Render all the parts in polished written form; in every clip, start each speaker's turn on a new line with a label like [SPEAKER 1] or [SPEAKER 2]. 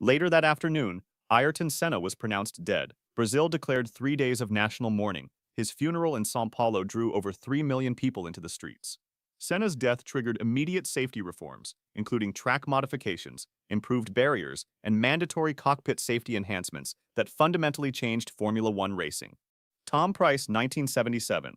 [SPEAKER 1] Later that afternoon, Ayrton Senna was pronounced dead. Brazil declared 3 days of national mourning. His funeral in São Paulo drew over 3 million people into the streets. Senna's death triggered immediate safety reforms, including track modifications, improved barriers, and mandatory cockpit safety enhancements that fundamentally changed Formula One racing. Tom Price, 1977.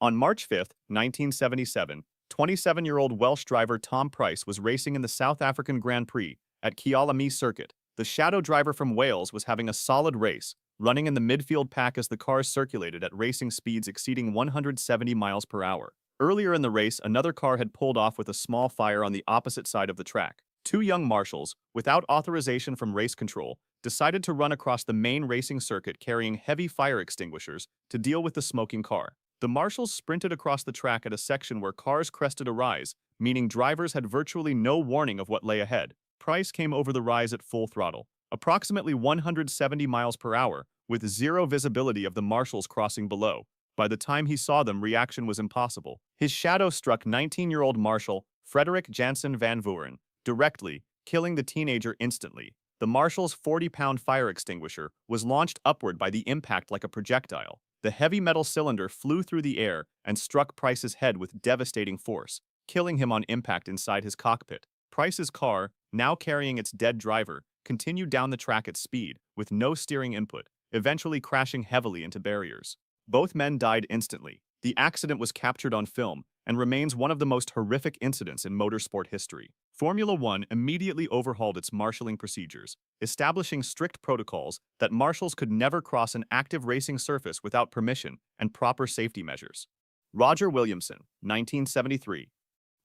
[SPEAKER 1] On March 5, 1977, 27-year-old Welsh driver Tom Price was racing in the South African Grand Prix at Kyalami Circuit. The shadow driver from Wales was having a solid race, running in the midfield pack as the cars circulated at racing speeds exceeding 170 miles per hour. Earlier in the race, another car had pulled off with a small fire on the opposite side of the track. Two young marshals, without authorization from race control, decided to run across the main racing circuit carrying heavy fire extinguishers to deal with the smoking car. The marshals sprinted across the track at a section where cars crested a rise, meaning drivers had virtually no warning of what lay ahead. Price came over the rise at full throttle, approximately 170 miles per hour, with zero visibility of the marshals crossing below. By the time he saw them, reaction was impossible. His shadow struck 19-year-old Marshal Frederik Jansen van Vuuren directly, killing the teenager instantly. The marshal's 40-pound fire extinguisher was launched upward by the impact like a projectile. The heavy metal cylinder flew through the air and struck Price's head with devastating force, killing him on impact inside his cockpit. Price's car, now carrying its dead driver, continued down the track at speed, with no steering input, eventually crashing heavily into barriers. Both men died instantly. The accident was captured on film and remains one of the most horrific incidents in motorsport history. Formula One immediately overhauled its marshalling procedures, establishing strict protocols that marshals could never cross an active racing surface without permission and proper safety measures. Roger Williamson, 1973.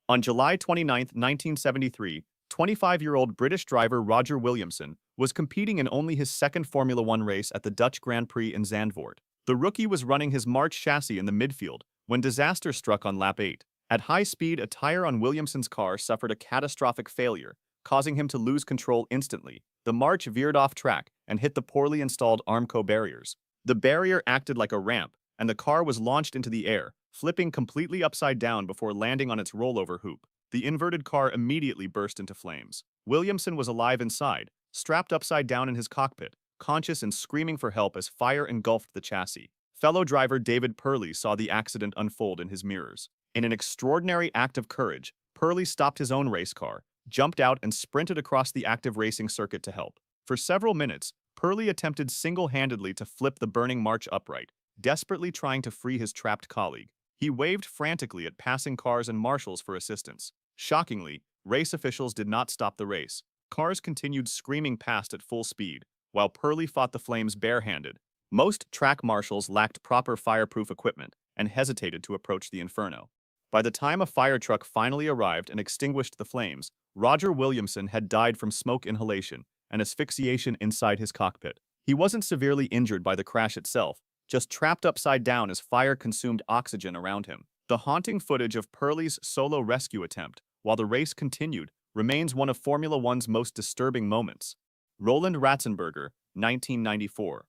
[SPEAKER 1] On July 29, 1973, 25-year-old British driver Roger Williamson was competing in only his second Formula One race at the Dutch Grand Prix in Zandvoort. The rookie was running his March chassis in the midfield when disaster struck on lap 8. At high speed, a tire on Williamson's car suffered a catastrophic failure, causing him to lose control instantly. The March veered off track and hit the poorly installed Armco barriers. The barrier acted like a ramp, and the car was launched into the air, flipping completely upside down before landing on its rollover hoop. The inverted car immediately burst into flames. Williamson was alive inside, strapped upside down in his cockpit, conscious and screaming for help as fire engulfed the chassis. Fellow driver David Purley saw the accident unfold in his mirrors. In an extraordinary act of courage, Purley stopped his own race car, jumped out and sprinted across the active racing circuit to help. For several minutes, Purley attempted single-handedly to flip the burning March upright, desperately trying to free his trapped colleague. He waved frantically at passing cars and marshals for assistance. Shockingly, race officials did not stop the race. Cars continued screaming past at full speed, while Purley fought the flames barehanded. Most track marshals lacked proper fireproof equipment and hesitated to approach the inferno. By the time a fire truck finally arrived and extinguished the flames, Roger Williamson had died from smoke inhalation and asphyxiation inside his cockpit. He wasn't severely injured by the crash itself, just trapped upside down as fire consumed oxygen around him. The haunting footage of Purley's solo rescue attempt, while the race continued, remains one of Formula One's most disturbing moments. Roland Ratzenberger, 1994.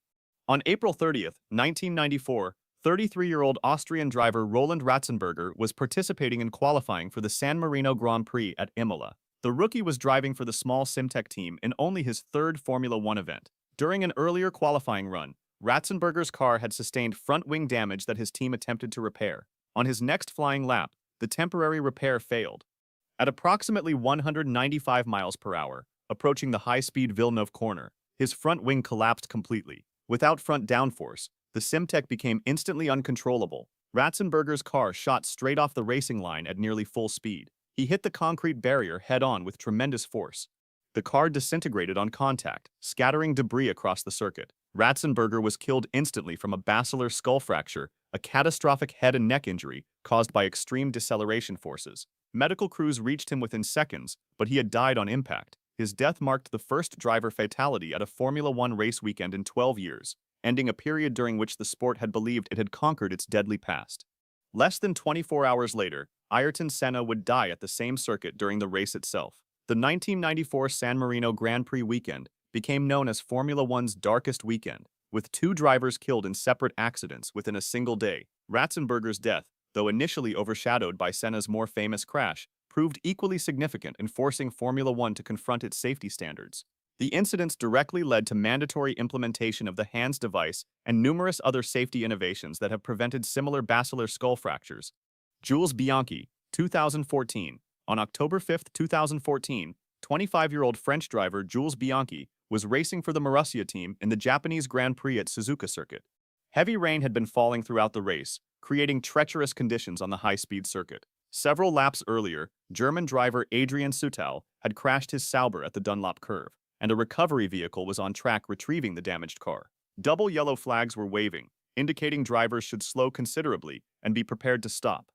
[SPEAKER 1] On April 30, 1994, 33-year-old Austrian driver Roland Ratzenberger was participating in qualifying for the San Marino Grand Prix at Imola. The rookie was driving for the small Simtech team in only his third Formula One event. During an earlier qualifying run, Ratzenberger's car had sustained front wing damage that his team attempted to repair. On his next flying lap, the temporary repair failed. At approximately 195 miles per hour, approaching the high-speed Villeneuve corner, his front wing collapsed completely. Without front downforce, the Simtech became instantly uncontrollable. Ratzenberger's car shot straight off the racing line at nearly full speed. He hit the concrete barrier head-on with tremendous force. The car disintegrated on contact, scattering debris across the circuit. Ratzenberger was killed instantly from a basilar skull fracture, a catastrophic head and neck injury caused by extreme deceleration forces. Medical crews reached him within seconds, but he had died on impact. His death marked the first driver fatality at a Formula One race weekend in 12 years, ending a period during which the sport had believed it had conquered its deadly past. Less than 24 hours later, Ayrton Senna would die at the same circuit during the race itself. The 1994 San Marino Grand Prix weekend became known as Formula One's darkest weekend, with 2 drivers killed in separate accidents within a single day. Ratzenberger's death, though initially overshadowed by Senna's more famous crash, proved equally significant in forcing Formula One to confront its safety standards. The incidents directly led to mandatory implementation of the hands device and numerous other safety innovations that have prevented similar basilar skull fractures. Jules Bianchi, 2014. On October 5, 2014, 25-year-old French driver Jules Bianchi was racing for the Marussia team in the Japanese Grand Prix at Suzuka circuit. Heavy rain had been falling throughout the race, creating treacherous conditions on the high-speed circuit. Several laps earlier, German driver Adrian Sutil had crashed his Sauber at the Dunlop curve, and a recovery vehicle was on track retrieving the damaged car. Double yellow flags were waving, indicating drivers should slow considerably and be prepared to stop.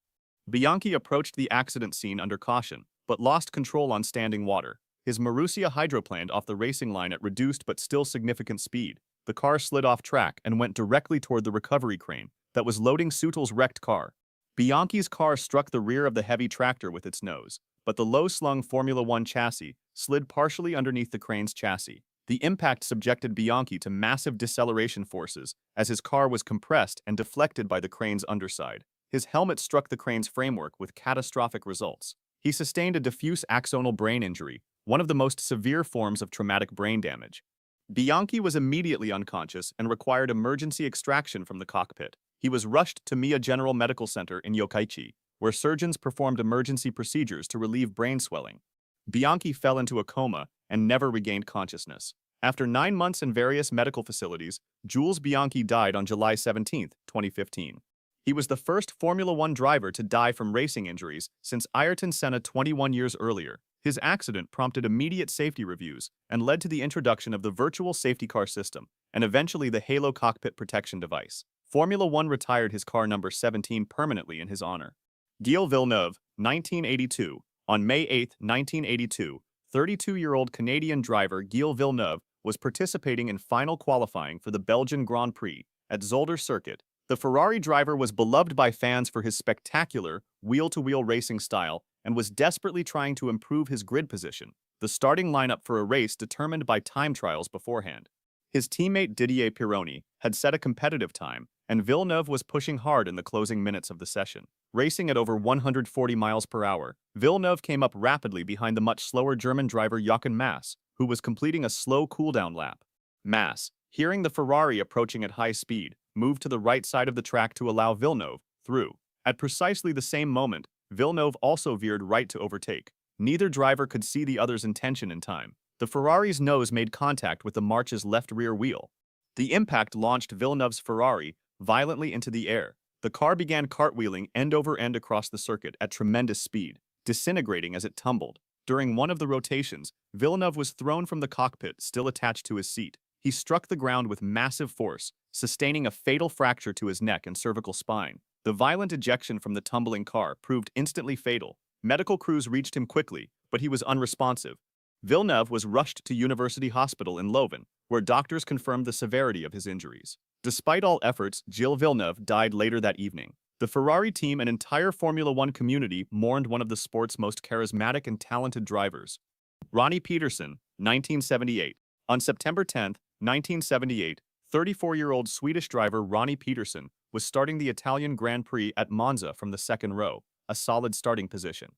[SPEAKER 1] Bianchi approached the accident scene under caution, but lost control on standing water. His Marussia hydroplaned off the racing line at reduced but still significant speed. The car slid off track and went directly toward the recovery crane that was loading Sutil's wrecked car. Bianchi's car struck the rear of the heavy tractor with its nose, but the low-slung Formula One chassis slid partially underneath the crane's chassis. The impact subjected Bianchi to massive deceleration forces as his car was compressed and deflected by the crane's underside. His helmet struck the crane's framework with catastrophic results. He sustained a diffuse axonal brain injury, one of the most severe forms of traumatic brain damage. Bianchi was immediately unconscious and required emergency extraction from the cockpit. He was rushed to Mia General Medical Center in Yokkaichi, where surgeons performed emergency procedures to relieve brain swelling. Bianchi fell into a coma and never regained consciousness. After 9 months in various medical facilities, Jules Bianchi died on July 17, 2015. He was the first Formula One driver to die from racing injuries since Ayrton Senna 21 years earlier. His accident prompted immediate safety reviews and led to the introduction of the virtual safety car system and eventually the Halo cockpit protection device. Formula One retired his car number 17 permanently in his honor. Gilles Villeneuve, 1982. On May 8, 1982, 32-year-old Canadian driver Gilles Villeneuve was participating in final qualifying for the Belgian Grand Prix at Zolder Circuit. The Ferrari driver was beloved by fans for his spectacular, wheel-to-wheel racing style and was desperately trying to improve his grid position, the starting lineup for a race determined by time trials beforehand. His teammate Didier Pironi had set a competitive time, and Villeneuve was pushing hard in the closing minutes of the session. Racing at over 140 miles per hour, Villeneuve came up rapidly behind the much slower German driver Jochen Mass, who was completing a slow cooldown lap. Mass, hearing the Ferrari approaching at high speed, moved to the right side of the track to allow Villeneuve through. At precisely the same moment, Villeneuve also veered right to overtake. Neither driver could see the other's intention in time. The Ferrari's nose made contact with the March's left rear wheel. The impact launched Villeneuve's Ferrari violently into the air. The car began cartwheeling end over end across the circuit at tremendous speed, disintegrating as it tumbled. During one of the rotations, Villeneuve was thrown from the cockpit, still attached to his seat. He struck the ground with massive force, sustaining a fatal fracture to his neck and cervical spine. The violent ejection from the tumbling car proved instantly fatal. Medical crews reached him quickly, but he was unresponsive. Villeneuve was rushed to University Hospital in Leuven, where doctors confirmed the severity of his injuries. Despite all efforts, Gilles Villeneuve died later that evening. The Ferrari team and entire Formula One community mourned one of the sport's most charismatic and talented drivers. Ronnie Peterson, 1978. On September 10, 1978, 34-year-old Swedish driver Ronnie Peterson was starting the Italian Grand Prix at Monza from the second row, a solid starting position.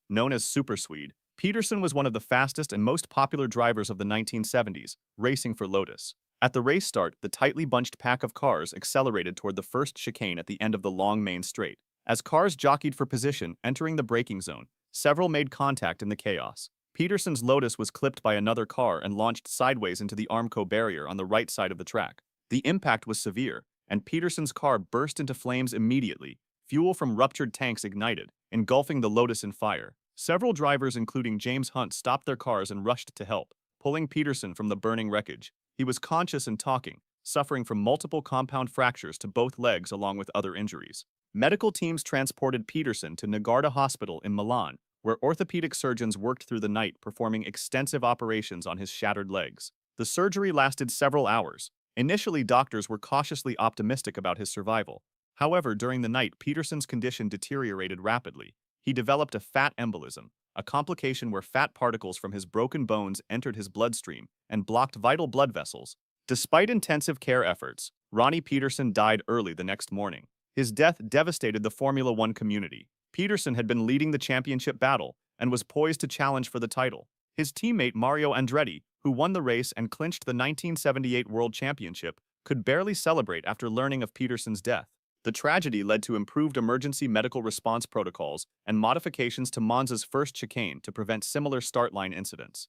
[SPEAKER 1] Known as Super Swede, Peterson was one of the fastest and most popular drivers of the 1970s, racing for Lotus. At the race start, the tightly bunched pack of cars accelerated toward the first chicane at the end of the long main straight. As cars jockeyed for position entering the braking zone, several made contact in the chaos. Peterson's Lotus was clipped by another car and launched sideways into the Armco barrier on the right side of the track. The impact was severe, and Peterson's car burst into flames immediately. Fuel from ruptured tanks ignited, engulfing the Lotus in fire. Several drivers, including James Hunt, stopped their cars and rushed to help, pulling Peterson from the burning wreckage. He was conscious and talking, suffering from multiple compound fractures to both legs along with other injuries. Medical teams transported Peterson to Negarda Hospital in Milan, where orthopedic surgeons worked through the night performing extensive operations on his shattered legs. The surgery lasted several hours. Initially, doctors were cautiously optimistic about his survival. However, during the night, Peterson's condition deteriorated rapidly. He developed a fat embolism, a complication where fat particles from his broken bones entered his bloodstream and blocked vital blood vessels. Despite intensive care efforts, Ronnie Peterson died early the next morning. His death devastated the Formula One community. Peterson had been leading the championship battle and was poised to challenge for the title. His teammate Mario Andretti, who won the race and clinched the 1978 World Championship, could barely celebrate after learning of Peterson's death. The tragedy led to improved emergency medical response protocols and modifications to Monza's first chicane to prevent similar start line incidents.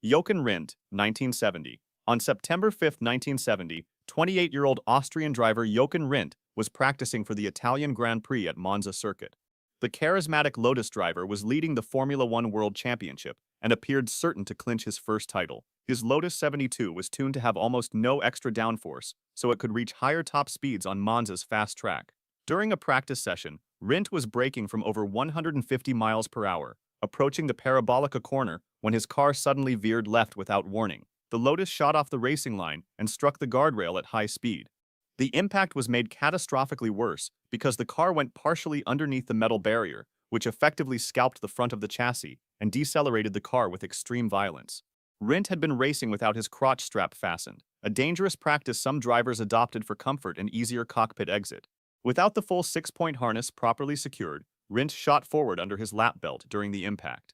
[SPEAKER 1] Jochen Rindt, 1970. On September 5, 1970, 28-year-old Austrian driver Jochen Rindt was practicing for the Italian Grand Prix at Monza circuit. The charismatic Lotus driver was leading the Formula One World Championship and appeared certain to clinch his first title. His Lotus 72 was tuned to have almost no extra downforce, so it could reach higher top speeds on Monza's fast track. During a practice session, Rindt was braking from over 150 miles per hour, approaching the Parabolica corner when his car suddenly veered left without warning. The Lotus shot off the racing line and struck the guardrail at high speed. The impact was made catastrophically worse because the car went partially underneath the metal barrier, which effectively scalped the front of the chassis and decelerated the car with extreme violence. Rindt had been racing without his crotch strap fastened, a dangerous practice some drivers adopted for comfort and easier cockpit exit. Without the full 6-point harness properly secured, Rindt shot forward under his lap belt during the impact.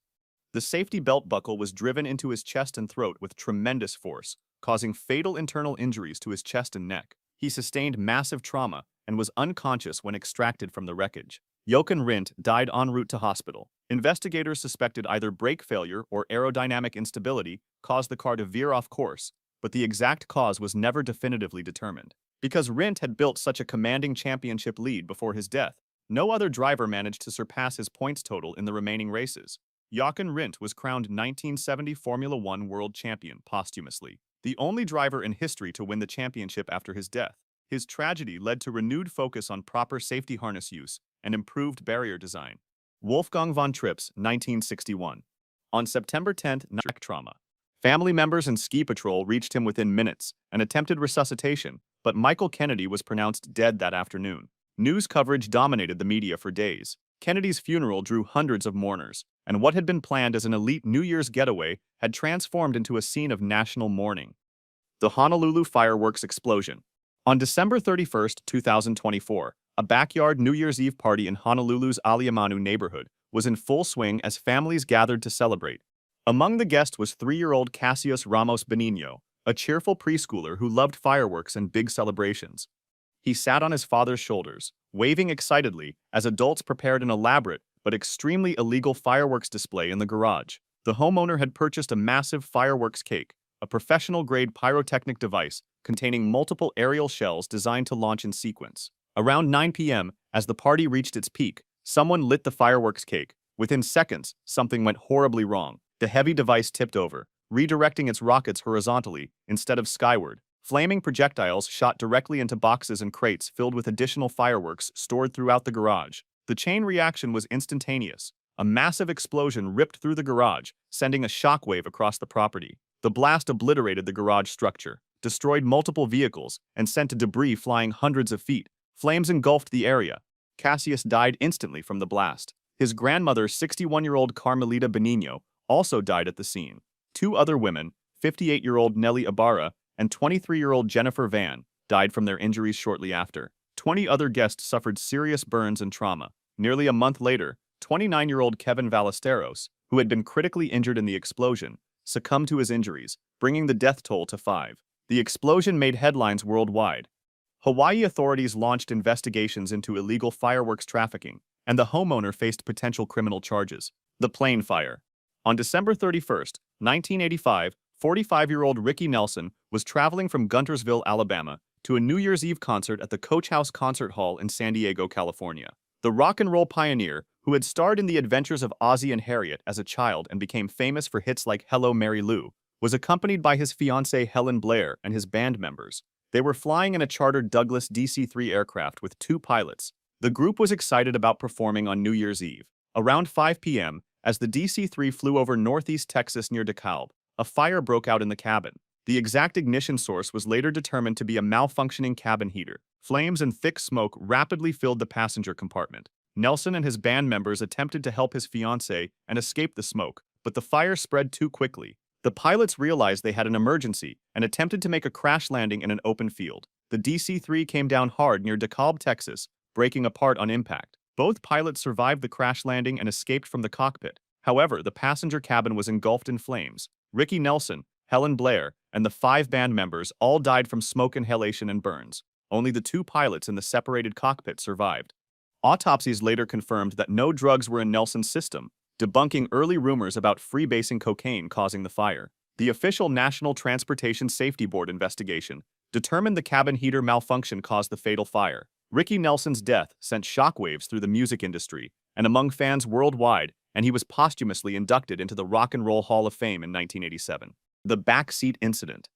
[SPEAKER 1] The safety belt buckle was driven into his chest and throat with tremendous force, causing fatal internal injuries to his chest and neck. He sustained massive trauma and was unconscious when extracted from the wreckage. Jochen Rindt died en route to hospital. Investigators suspected either brake failure or aerodynamic instability caused the car to veer off course, but the exact cause was never definitively determined. Because Rindt had built such a commanding championship lead before his death, no other driver managed to surpass his points total in the remaining races. Jochen Rindt was crowned 1970 Formula One World Champion posthumously, the only driver in history to win the championship after his death. His tragedy led to renewed focus on proper safety harness use and improved barrier design. Wolfgang von Trips, 1961. On September 10th, neck trauma. Family members and ski patrol reached him within minutes and attempted resuscitation, but Michael Kennedy was pronounced dead that afternoon. News coverage dominated the media for days. Kennedy's funeral drew hundreds of mourners, and what had been planned as an elite New Year's getaway had transformed into a scene of national mourning. The Honolulu fireworks explosion. On December 31, 2024, a backyard New Year's Eve party in Honolulu's Aliamanu neighborhood was in full swing as families gathered to celebrate. Among the guests was 3-year-old Cassius Ramos Benigno, a cheerful preschooler who loved fireworks and big celebrations. He sat on his father's shoulders, waving excitedly as adults prepared an elaborate but extremely illegal fireworks display in the garage. The homeowner had purchased a massive fireworks cake, a professional-grade pyrotechnic device containing multiple aerial shells designed to launch in sequence. Around 9 p.m., as the party reached its peak, someone lit the fireworks cake. Within seconds, something went horribly wrong. The heavy device tipped over, redirecting its rockets horizontally instead of skyward. Flaming projectiles shot directly into boxes and crates filled with additional fireworks stored throughout the garage. The chain reaction was instantaneous. A massive explosion ripped through the garage, sending a shockwave across the property. The blast obliterated the garage structure, destroyed multiple vehicles, and sent debris flying hundreds of feet. Flames engulfed the area. Cassius died instantly from the blast. His grandmother, 61-year-old Carmelita Benigno, also died at the scene. 2 other women, 58-year-old Nellie Ibarra and 23-year-old Jennifer Van, died from their injuries shortly after. 20 other guests suffered serious burns and trauma. Nearly a month later, 29-year-old Kevin Ballesteros, who had been critically injured in the explosion, succumbed to his injuries, bringing the death toll to 5. The explosion made headlines worldwide. Hawaii authorities launched investigations into illegal fireworks trafficking, and the homeowner faced potential criminal charges. The plane fire. On December 31, 1985, 45-year-old Ricky Nelson was traveling from Guntersville, Alabama, to a New Year's Eve concert at the Coach House Concert Hall in San Diego, California. The rock and roll pioneer, who had starred in the adventures of Ozzie and Harriet as a child and became famous for hits like Hello, Mary Lou, was accompanied by his fiancée Helen Blair and his band members. They were flying in a chartered Douglas DC-3 aircraft with 2 pilots. The group was excited about performing on New Year's Eve. Around 5 p.m., as the DC-3 flew over northeast Texas near DeKalb, a fire broke out in the cabin. The exact ignition source was later determined to be a malfunctioning cabin heater. Flames and thick smoke rapidly filled the passenger compartment. Nelson and his band members attempted to help his fiancée and escape the smoke, but the fire spread too quickly. The pilots realized they had an emergency and attempted to make a crash landing in an open field. The DC-3 came down hard near DeKalb, Texas, breaking apart on impact. Both pilots survived the crash landing and escaped from the cockpit. However, the passenger cabin was engulfed in flames. Ricky Nelson, Helen Blair, and the 5 band members all died from smoke inhalation and burns. Only the 2 pilots in the separated cockpit survived. Autopsies later confirmed that no drugs were in Nelson's system, debunking early rumors about freebasing cocaine causing the fire. The official National Transportation Safety Board investigation determined the cabin heater malfunction caused the fatal fire. Ricky Nelson's death sent shockwaves through the music industry and among fans worldwide, and he was posthumously inducted into the Rock and Roll Hall of Fame in 1987. The Backseat Incident.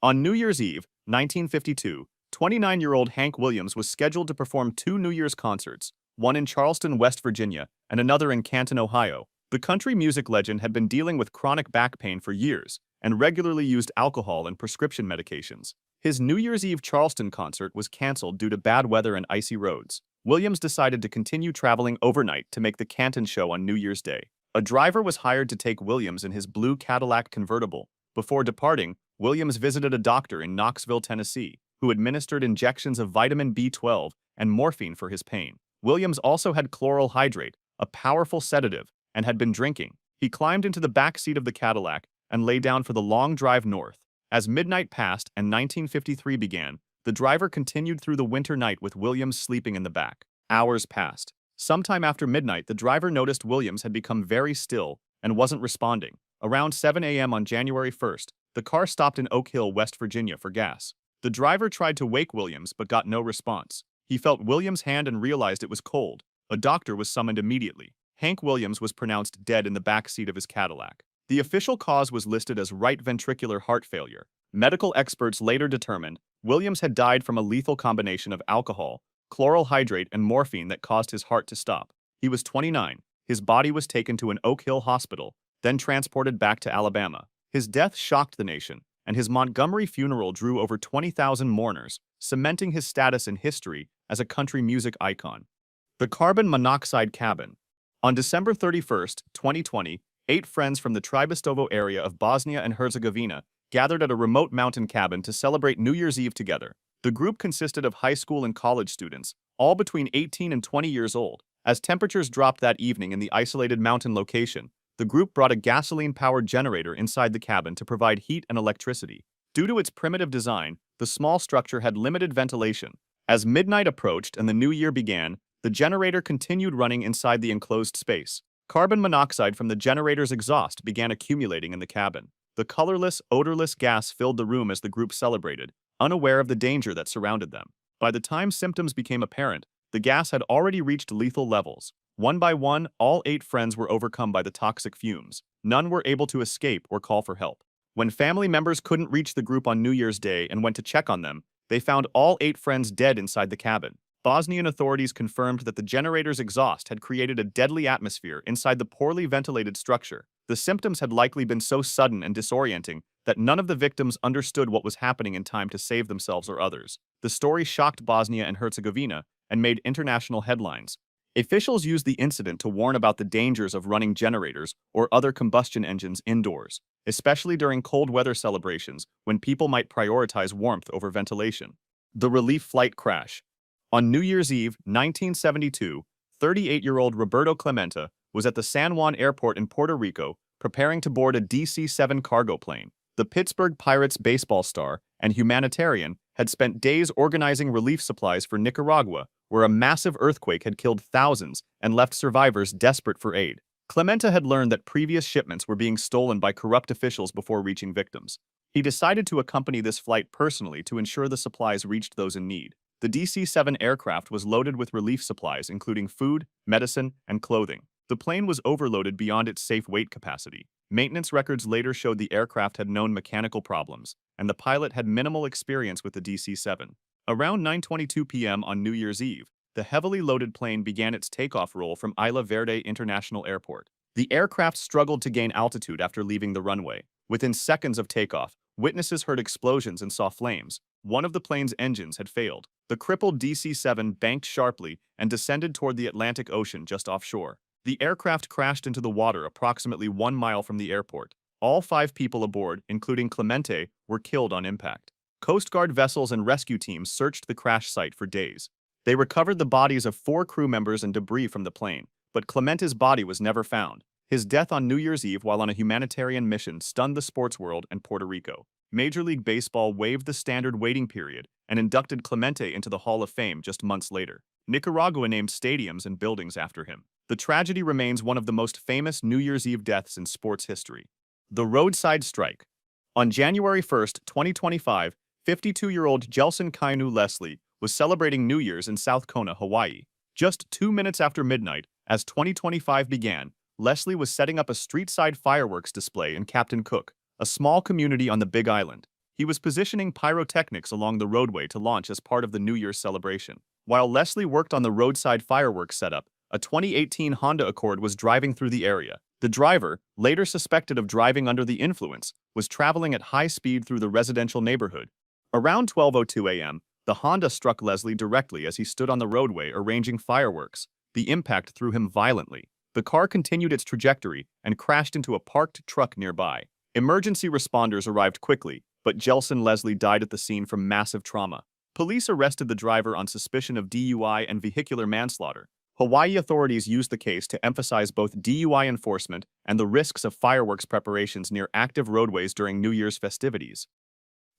[SPEAKER 1] On New Year's Eve, 1952, 29-year-old Hank Williams was scheduled to perform 2 New Year's concerts, one in Charleston, West Virginia, and another in Canton, Ohio. The country music legend had been dealing with chronic back pain for years and regularly used alcohol and prescription medications. His New Year's Eve Charleston concert was canceled due to bad weather and icy roads. Williams decided to continue traveling overnight to make the Canton show on New Year's Day. A driver was hired to take Williams in his blue Cadillac convertible. Before departing, Williams visited a doctor in Knoxville, Tennessee, who administered injections of vitamin B12 and morphine for his pain. Williams also had chloral hydrate, a powerful sedative, and had been drinking. He climbed into the back seat of the Cadillac and lay down for the long drive north. As midnight passed and 1953 began, the driver continued through the winter night with Williams sleeping in the back. Hours passed. Sometime after midnight, the driver noticed Williams had become very still and wasn't responding. Around 7 a.m. on January 1st, the car stopped in Oak Hill, West Virginia for gas. The driver tried to wake Williams but got no response. He felt Williams' hand and realized it was cold. A doctor was summoned immediately. Hank Williams was pronounced dead in the back seat of his Cadillac. The official cause was listed as right ventricular heart failure. Medical experts later determined Williams had died from a lethal combination of alcohol, chloral hydrate, and morphine that caused his heart to stop. He was 29. His body was taken to an Oak Hill hospital, then transported back to Alabama. His death shocked the nation, and his Montgomery funeral drew over 20,000 mourners, cementing his status in history as a country music icon. The carbon monoxide cabin. On December 31, 2020, 8 friends from the Tribestovo area of Bosnia and Herzegovina gathered at a remote mountain cabin to celebrate New Year's Eve together. The group consisted of high school and college students, all between 18 and 20 years old. As temperatures dropped that evening in the isolated mountain location, the group brought a gasoline-powered generator inside the cabin to provide heat and electricity. Due to its primitive design, the small structure had limited ventilation. As midnight approached and the new year began, the generator continued running inside the enclosed space. Carbon monoxide from the generator's exhaust began accumulating in the cabin. The colorless, odorless gas filled the room as the group celebrated, unaware of the danger that surrounded them. By the time symptoms became apparent, the gas had already reached lethal levels. One by one, all 8 friends were overcome by the toxic fumes. None were able to escape or call for help. When family members couldn't reach the group on New Year's Day and went to check on them, they found all 8 friends dead inside the cabin. Bosnian authorities confirmed that the generator's exhaust had created a deadly atmosphere inside the poorly ventilated structure. The symptoms had likely been so sudden and disorienting that none of the victims understood what was happening in time to save themselves or others. The story shocked Bosnia and Herzegovina and made international headlines. Officials used the incident to warn about the dangers of running generators or other combustion engines indoors, especially during cold weather celebrations when people might prioritize warmth over ventilation. The relief flight crash. On New Year's Eve, 1972, 38-year-old Roberto Clemente was at the San Juan Airport in Puerto Rico preparing to board a DC-7 cargo plane. The Pittsburgh Pirates baseball star and humanitarian had spent days organizing relief supplies for Nicaragua, where a massive earthquake had killed thousands and left survivors desperate for aid. Clemente had learned that previous shipments were being stolen by corrupt officials before reaching victims. He decided to accompany this flight personally to ensure the supplies reached those in need. The DC-7 aircraft was loaded with relief supplies including food, medicine, and clothing. The plane was overloaded beyond its safe weight capacity. Maintenance records later showed the aircraft had known mechanical problems, and the pilot had minimal experience with the DC-7. Around 9:22 p.m. on New Year's Eve, the heavily loaded plane began its takeoff roll from Isla Verde International Airport. The aircraft struggled to gain altitude after leaving the runway. Within seconds of takeoff, witnesses heard explosions and saw flames. One of the plane's engines had failed. The crippled DC-7 banked sharply and descended toward the Atlantic Ocean just offshore. The aircraft crashed into the water approximately 1 mile from the airport. All 5 people aboard, including Clemente, were killed on impact. Coast Guard vessels and rescue teams searched the crash site for days. They recovered the bodies of 4 crew members and debris from the plane, but Clemente's body was never found. His death on New Year's Eve while on a humanitarian mission stunned the sports world and Puerto Rico. Major League Baseball waived the standard waiting period and inducted Clemente into the Hall of Fame just months later. Nicaragua named stadiums and buildings after him. The tragedy remains one of the most famous New Year's Eve deaths in sports history. The roadside strike. On January 1, 2025, 52-year-old Jelson Kainu Leslie was celebrating New Year's in South Kona, Hawaii. Just 2 minutes after midnight, as 2025 began, Leslie was setting up a street-side fireworks display in Captain Cook, a small community on the Big Island. He was positioning pyrotechnics along the roadway to launch as part of the New Year's celebration. While Leslie worked on the roadside fireworks setup, a 2018 Honda Accord was driving through the area. The driver, later suspected of driving under the influence, was traveling at high speed through the residential neighborhood. Around 12:02 a.m., the Honda struck Leslie directly as he stood on the roadway arranging fireworks. The impact threw him violently. The car continued its trajectory and crashed into a parked truck nearby. Emergency responders arrived quickly, but Jelson Leslie died at the scene from massive trauma. Police arrested the driver on suspicion of DUI and vehicular manslaughter. Hawaii authorities used the case to emphasize both DUI enforcement and the risks of fireworks preparations near active roadways during New Year's festivities.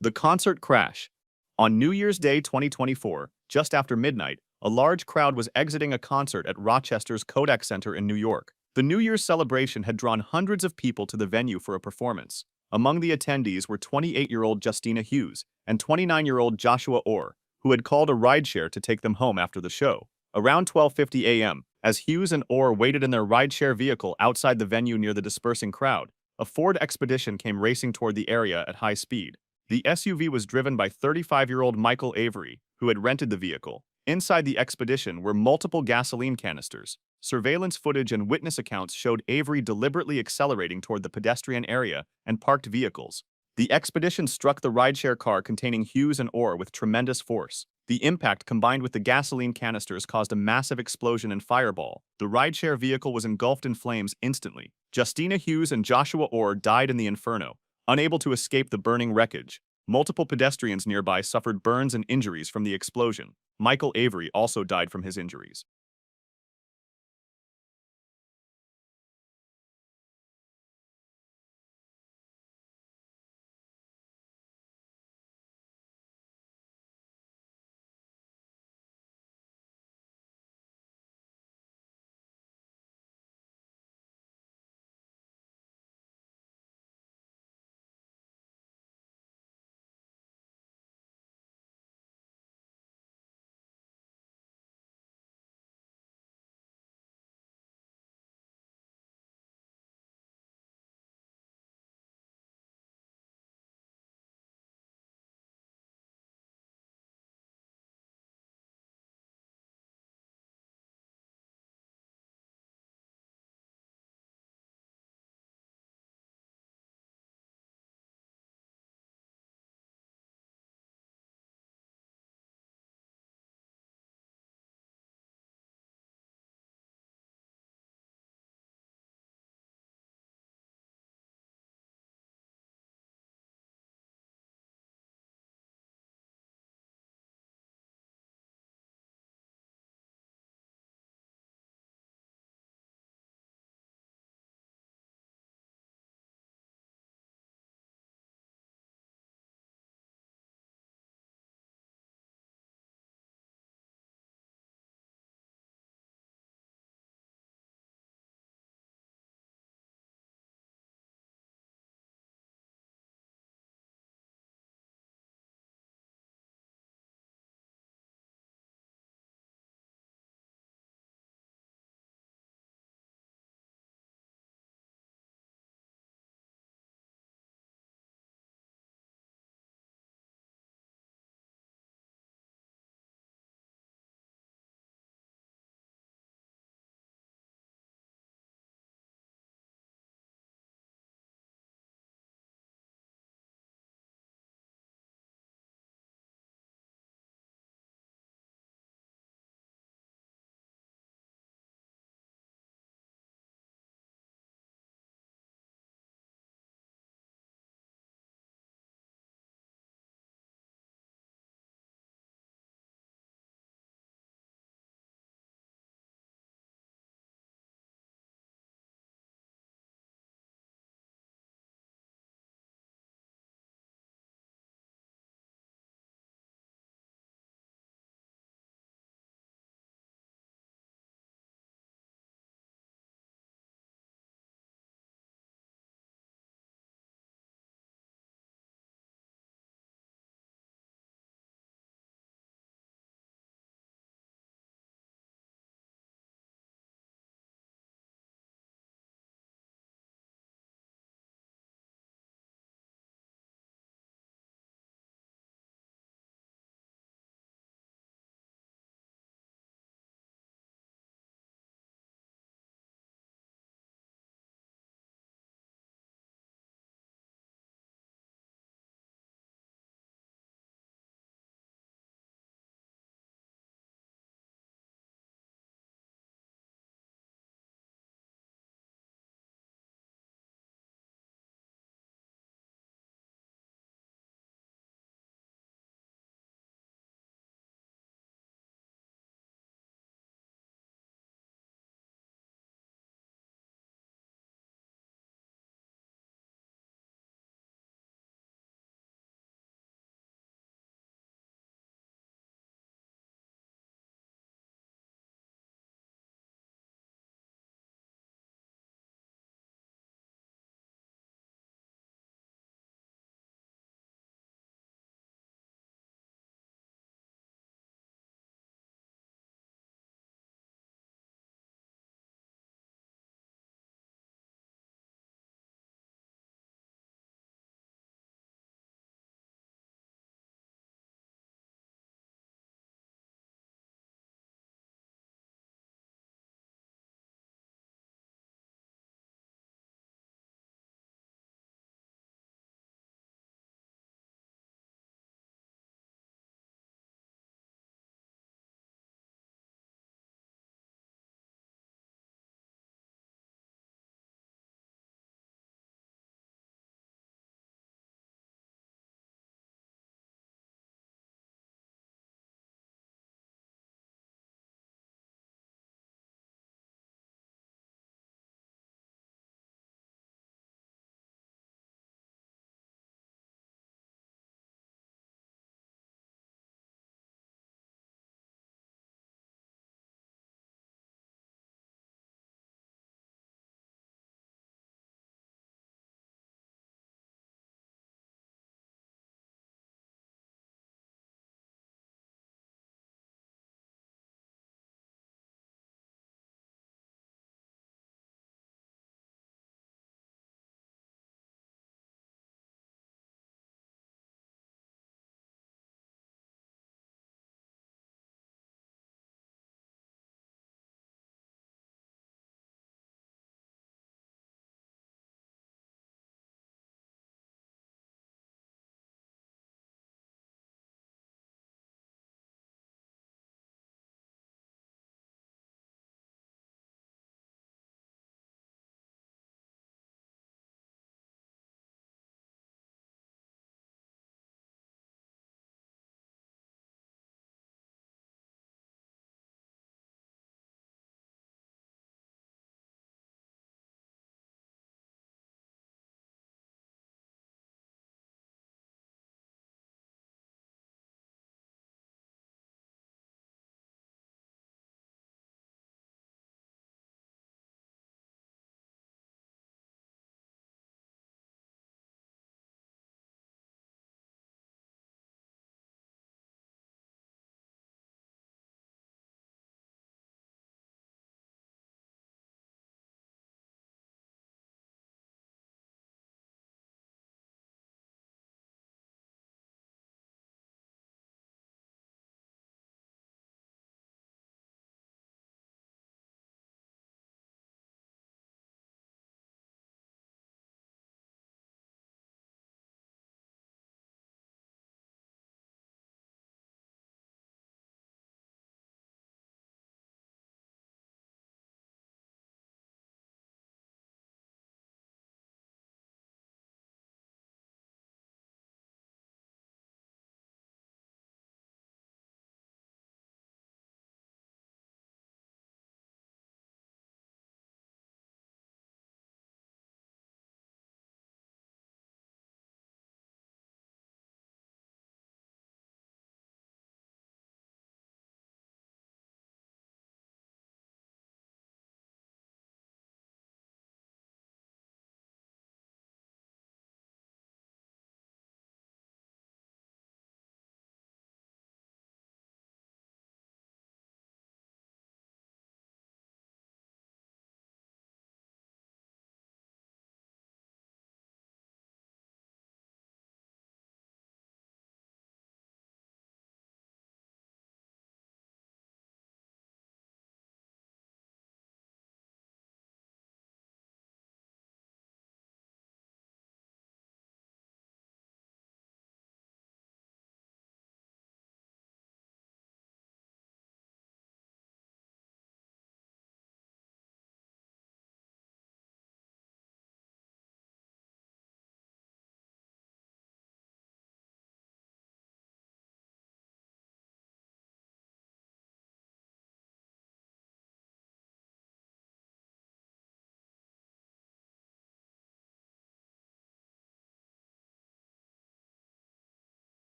[SPEAKER 1] The concert crash. On New Year's Day 2024, just after midnight, a large crowd was exiting a concert at Rochester's Kodak Center in New York. The New Year's celebration had drawn hundreds of people to the venue for a performance. Among the attendees were 28-year-old Justina Hughes and 29-year-old Joshua Orr, who had called a rideshare to take them home after the show. Around 12:50 a.m., as Hughes and Orr waited in their rideshare vehicle outside the venue near the dispersing crowd, a Ford Expedition came racing toward the area at high speed. The SUV was driven by 35-year-old Michael Avery, who had rented the vehicle. Inside the Expedition were multiple gasoline canisters. Surveillance footage and witness accounts showed Avery deliberately accelerating toward the pedestrian area and parked vehicles. The Expedition struck the rideshare car containing Hughes and Orr with tremendous force. The impact combined with the gasoline canisters caused a massive explosion and fireball. The rideshare vehicle was engulfed in flames instantly. Justina Hughes and Joshua Orr died in the inferno, unable to escape the burning wreckage. Multiple pedestrians nearby suffered burns and injuries from the explosion. Michael Avery also died from his injuries.